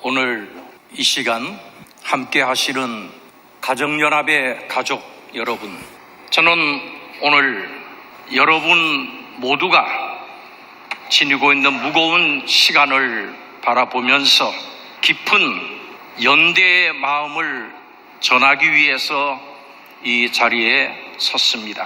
오늘 이 시간 함께 하시는 가정연합의 가족 여러분, 저는 오늘 여러분 모두가 지니고 있는 무거운 시간을 바라보면서 깊은 연대의 마음을 전하기 위해서 이 자리에 섰습니다.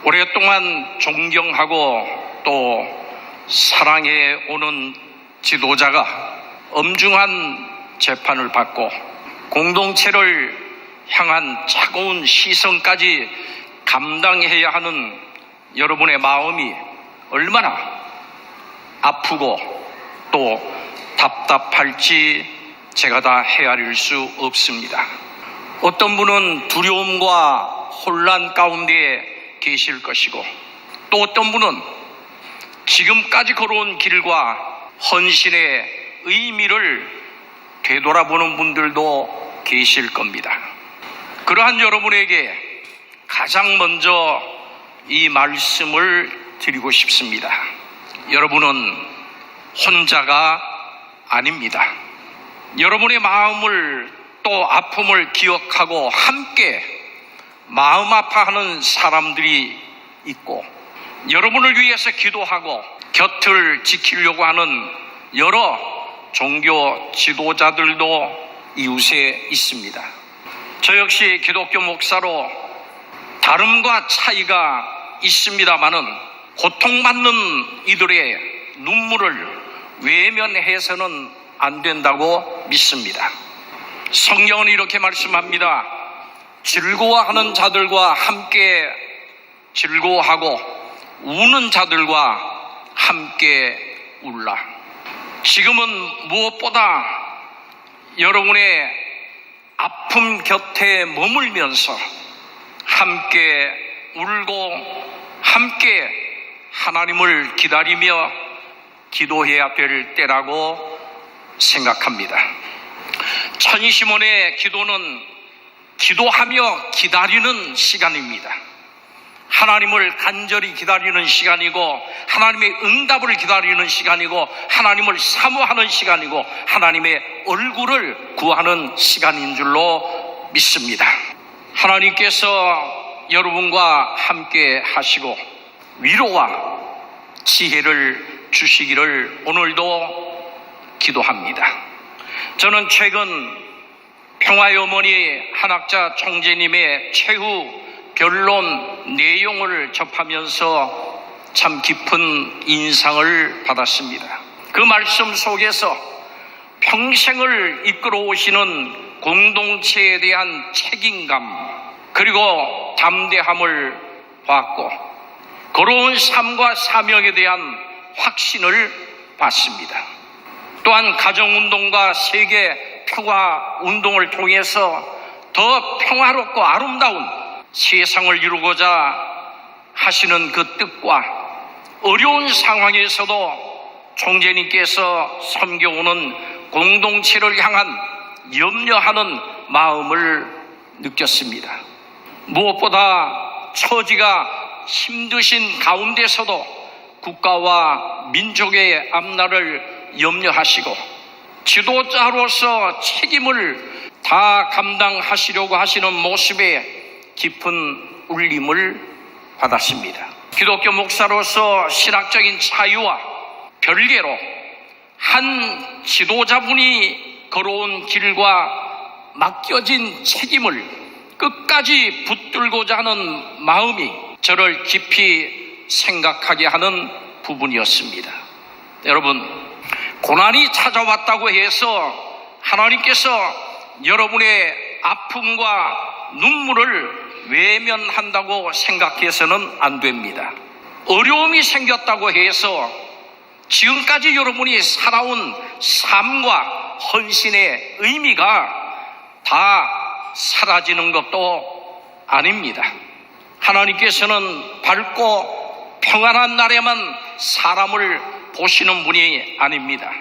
오랫동안 존경하고 또 사랑해 오는 지도자가 엄중한 재판을 받고 공동체를 향한 차가운 시선까지 감당해야 하는 여러분의 마음이 얼마나 아프고 또 답답할지 제가 다 헤아릴 수 없습니다. 어떤 분은 두려움과 혼란 가운데 계실 것이고, 또 어떤 분은 지금까지 걸어온 길과 헌신의 의미를 되돌아보는 분들도 계실 겁니다. 그러한 여러분에게 가장 먼저 이 말씀을 드리고 싶습니다. 여러분은 혼자가 아닙니다. 여러분의 마음을 또 아픔을 기억하고 함께 마음 아파하는 사람들이 있고, 여러분을 위해서 기도하고 곁을 지키려고 하는 여러 종교 지도자들도 이웃에 있습니다. 저 역시 기독교 목사로 다름과 차이가 있습니다마는 고통받는 이들의 눈물을 외면해서는 안 된다고 믿습니다. 성경은 이렇게 말씀합니다. 즐거워하는 자들과 함께 즐거워하고 우는 자들과 함께 울라. 지금은 무엇보다 여러분의 아픔 곁에 머물면서 함께 울고 함께 하나님을 기다리며 기도해야 될 때라고 생각합니다. 천시몬의 기도는 기도하며 기다리는 시간입니다. 하나님을 간절히 기다리는 시간이고, 하나님의 응답을 기다리는 시간이고, 하나님을 사모하는 시간이고, 하나님의 얼굴을 구하는 시간인 줄로 믿습니다. 하나님께서 여러분과 함께 하시고 위로와 지혜를 주시기를 오늘도 기도합니다. 저는 최근 평화의 어머니 한학자 총재님의 최후 변론 내용을 접하면서 참 깊은 인상을 받았습니다. 그 말씀 속에서 평생을 이끌어 오시는 공동체에 대한 책임감 그리고 담대함을 봤고, 걸어온 삶과 사명에 대한 확신을 받습니다. 또한 가정운동과 세계 평화운동을 통해서 더 평화롭고 아름다운 세상을 이루고자 하시는 그 뜻과 어려운 상황에서도 총재님께서 섬겨오는 공동체를 향한 염려하는 마음을 느꼈습니다. 무엇보다 처지가 힘드신 가운데서도 국가와 민족의 앞날을 염려하시고 지도자로서 책임을 다 감당하시려고 하시는 모습에 깊은 울림을 받았습니다. 기독교 목사로서 신학적인 자유와 별개로 한 지도자분이 걸어온 길과 맡겨진 책임을 끝까지 붙들고자 하는 마음이 저를 깊이 생각하게 하는 부분이었습니다. 여러분, 고난이 찾아왔다고 해서 하나님께서 여러분의 아픔과 눈물을 외면한다고 생각해서는 안 됩니다. 어려움이 생겼다고 해서 지금까지 여러분이 살아온 삶과 헌신의 의미가 다 사라지는 것도 아닙니다. 하나님께서는 밝고 평안한 날에만 사람을 보시는 분이 아닙니다.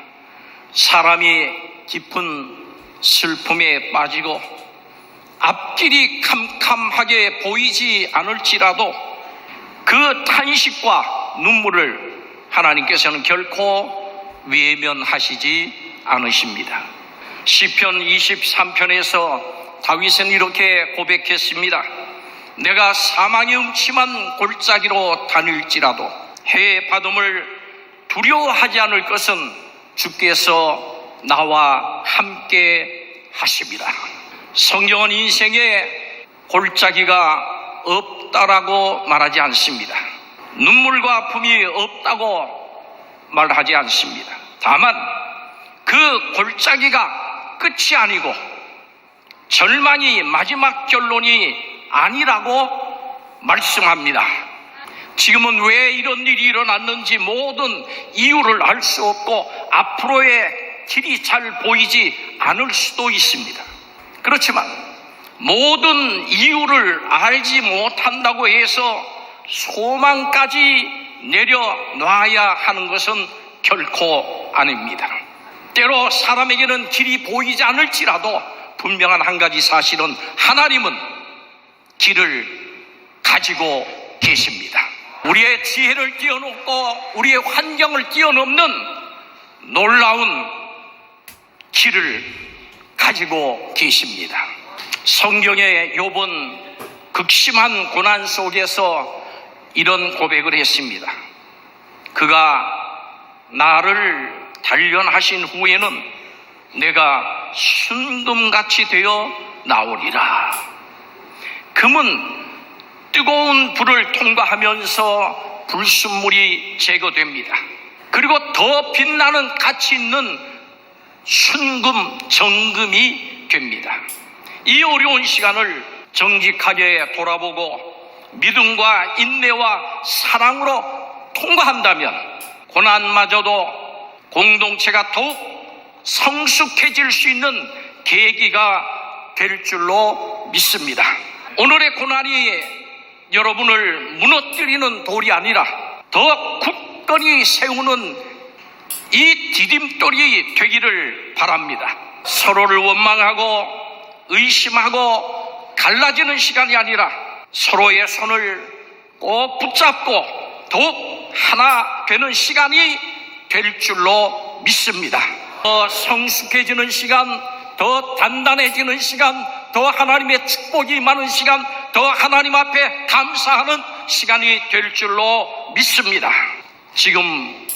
사람이 깊은 슬픔에 빠지고 앞길이 캄캄하게 보이지 않을지라도 그 탄식과 눈물을 하나님께서는 결코 외면하시지 않으십니다. 시편 23편에서 다윗은 이렇게 고백했습니다. 내가 사망의 음침한 골짜기로 다닐지라도 해의 바람을 두려워하지 않을 것은 주께서 나와 함께 하심이라. 성경은 인생에 골짜기가 없다라고 말하지 않습니다. 눈물과 아픔이 없다고 말하지 않습니다. 다만 그 골짜기가 끝이 아니고 절망이 마지막 결론이 아니라고 말씀합니다. 지금은 왜 이런 일이 일어났는지 모든 이유를 알 수 없고 앞으로의 길이 잘 보이지 않을 수도 있습니다. 그렇지만 모든 이유를 알지 못한다고 해서 소망까지 내려놔야 하는 것은 결코 아닙니다. 때로 사람에게는 길이 보이지 않을지라도 분명한 한 가지 사실은 하나님은 길을 가지고 계십니다. 우리의 지혜를 뛰어넘고 우리의 환경을 뛰어넘는 놀라운 길을 가지고 계십니다. 성경의 욥은 극심한 고난 속에서 이런 고백을 했습니다. 그가 나를 단련하신 후에는 내가 순금같이 되어 나오리라. 금은 뜨거운 불을 통과하면서 불순물이 제거됩니다. 그리고 더 빛나는 가치 있는 순금, 정금이 됩니다. 이 어려운 시간을 정직하게 돌아보고 믿음과 인내와 사랑으로 통과한다면 고난마저도 공동체가 더욱 성숙해질 수 있는 계기가 될 줄로 믿습니다. 오늘의 고난이 여러분을 무너뜨리는 돌이 아니라 더 굳건히 세우는 이 디딤돌이 되기를 바랍니다. 서로를 원망하고 의심하고 갈라지는 시간이 아니라 서로의 손을 꼭 붙잡고 더욱 하나 되는 시간이 될 줄로 믿습니다. 더 성숙해지는 시간, 더 단단해지는 시간, 더 하나님의 축복이 많은 시간, 더 하나님 앞에 감사하는 시간이 될 줄로 믿습니다. 지금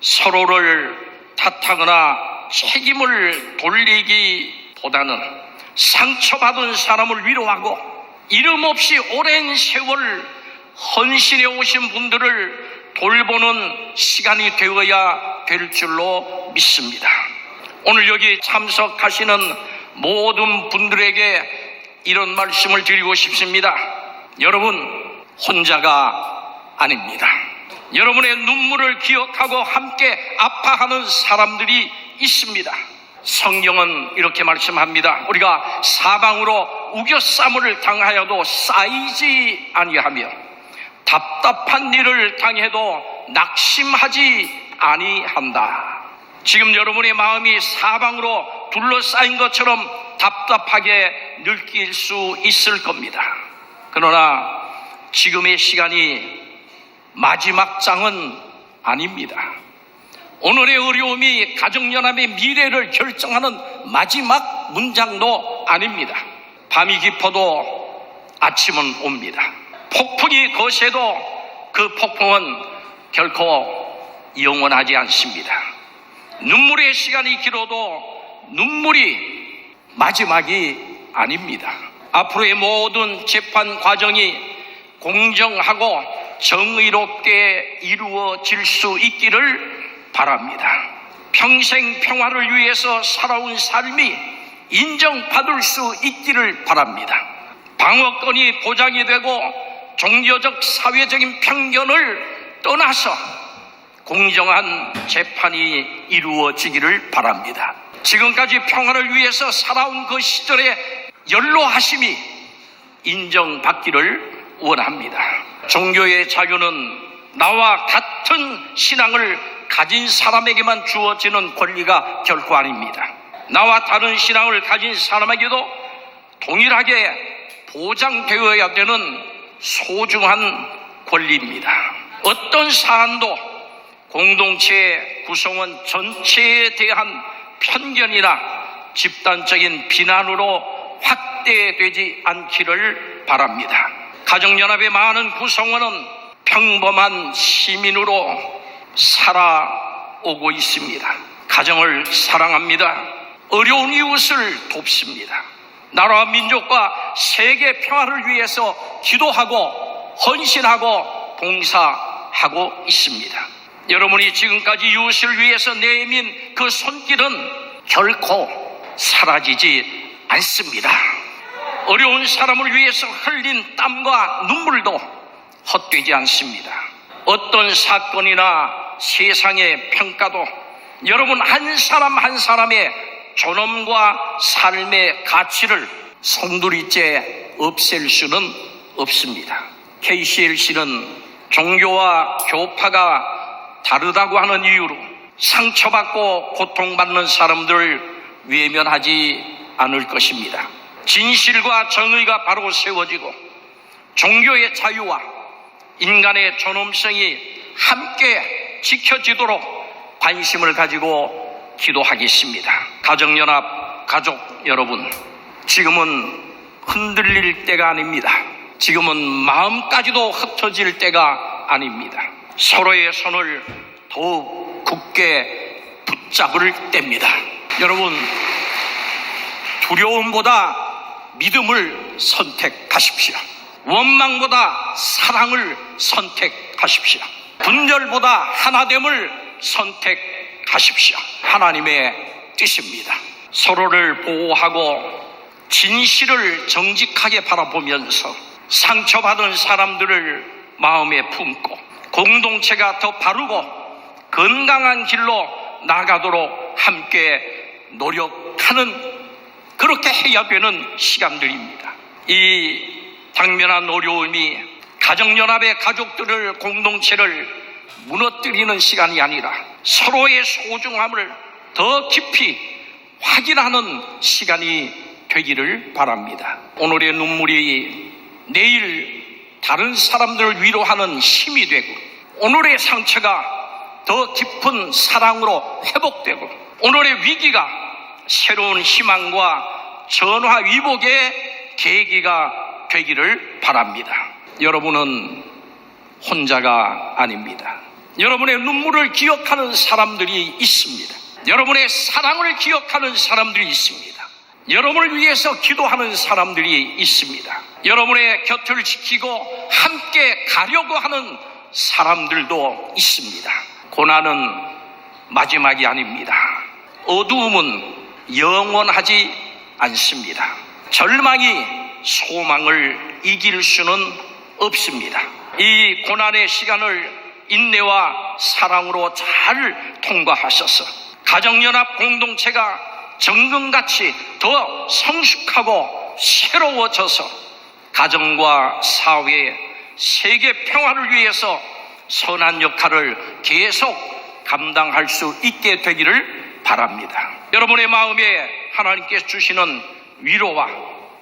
서로를 탓하거나 책임을 돌리기보다는 상처받은 사람을 위로하고 이름 없이 오랜 세월 헌신해 오신 분들을 돌보는 시간이 되어야 될 줄로 믿습니다. 오늘 여기 참석하시는 모든 분들에게 이런 말씀을 드리고 싶습니다. 여러분 혼자가 아닙니다. 여러분의 눈물을 기억하고 함께 아파하는 사람들이 있습니다. 성경은 이렇게 말씀합니다. 우리가 사방으로 우겨싸움을 당하여도 쌓이지 아니하며 답답한 일을 당해도 낙심하지 아니한다. 지금 여러분의 마음이 사방으로 둘러싸인 것처럼 답답하게 느낄 수 있을 겁니다. 그러나 지금의 시간이 마지막 장은 아닙니다. 오늘의 어려움이 가정연합의 미래를 결정하는 마지막 문장도 아닙니다. 밤이 깊어도 아침은 옵니다. 폭풍이 거세도 그 폭풍은 결코 영원하지 않습니다. 눈물의 시간이 길어도 눈물이 마지막이 아닙니다. 앞으로의 모든 재판 과정이 공정하고 정의롭게 이루어질 수 있기를 바랍니다. 평생 평화를 위해서 살아온 삶이 인정받을 수 있기를 바랍니다. 방어권이 보장이 되고 종교적 사회적인 편견을 떠나서 공정한 재판이 이루어지기를 바랍니다. 지금까지 평화를 위해서 살아온 그 시절의 연로하심이 인정받기를 원합니다. 종교의 자유는 나와 같은 신앙을 가진 사람에게만 주어지는 권리가 결코 아닙니다. 나와 다른 신앙을 가진 사람에게도 동일하게 보장되어야 되는 소중한 권리입니다. 어떤 사안도 공동체 구성원 전체에 대한 편견이나 집단적인 비난으로 확대되지 않기를 바랍니다. 가정연합의 많은 구성원은 평범한 시민으로 살아오고 있습니다. 가정을 사랑합니다. 어려운 이웃을 돕습니다. 나라와 민족과 세계 평화를 위해서 기도하고 헌신하고 봉사하고 있습니다. 여러분이 지금까지 이웃을 위해서 내민 그 손길은 결코 사라지지 않습니다. 어려운 사람을 위해서 흘린 땀과 눈물도 헛되지 않습니다. 어떤 사건이나 세상의 평가도 여러분 한 사람 한 사람의 존엄과 삶의 가치를 송두리째 없앨 수는 없습니다. KCLC는 종교와 교파가 다르다고 하는 이유로 상처받고 고통받는 사람들을 외면하지 않을 것입니다. 진실과 정의가 바로 세워지고 종교의 자유와 인간의 존엄성이 함께 지켜지도록 관심을 가지고 기도하겠습니다. 가정연합 가족 여러분, 지금은 흔들릴 때가 아닙니다. 지금은 마음까지도 흩어질 때가 아닙니다. 서로의 손을 더욱 굳게 붙잡을 때입니다. 여러분, 두려움보다 믿음을 선택하십시오. 원망보다 사랑을 선택하십시오. 분열보다 하나됨을 선택하십시오. 하나님의 뜻입니다. 서로를 보호하고 진실을 정직하게 바라보면서 상처받은 사람들을 마음에 품고 공동체가 더 바르고 건강한 길로 나가도록 함께 노력하는, 그렇게 해야 되는 시간들입니다. 이 당면한 어려움이 가정연합의 가족들을, 공동체를 무너뜨리는 시간이 아니라 서로의 소중함을 더 깊이 확인하는 시간이 되기를 바랍니다. 오늘의 눈물이 내일 다른 사람들을 위로하는 힘이 되고, 오늘의 상처가 더 깊은 사랑으로 회복되고, 오늘의 위기가 새로운 희망과 전화위복의 계기가 되기를 바랍니다. 여러분은 혼자가 아닙니다. 여러분의 눈물을 기억하는 사람들이 있습니다. 여러분의 사랑을 기억하는 사람들이 있습니다. 여러분을 위해서 기도하는 사람들이 있습니다. 여러분의 곁을 지키고 함께 가려고 하는 사람들도 있습니다. 고난은 마지막이 아닙니다. 어두움은 영원하지 않습니다. 절망이 소망을 이길 수는 없습니다. 이 고난의 시간을 인내와 사랑으로 잘 통과하셔서 가정연합 공동체가 정금같이 더 성숙하고 새로워져서 가정과 사회, 세계 평화를 위해서 선한 역할을 계속 감당할 수 있게 되기를 바랍니다. 여러분의 마음에 하나님께서 주시는 위로와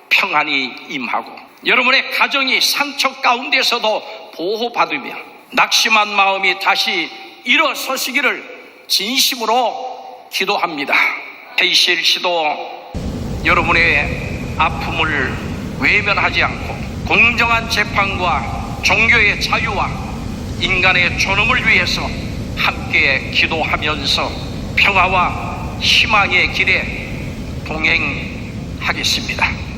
평안이 임하고, 여러분의 가정이 상처 가운데서도 보호받으며 낙심한 마음이 다시 일어서시기를 진심으로 기도합니다. KCLC도 여러분의 아픔을 외면하지 않고 공정한 재판과 종교의 자유와 인간의 존엄을 위해서 함께 기도하면서 평화와 희망의 길에 동행하겠습니다.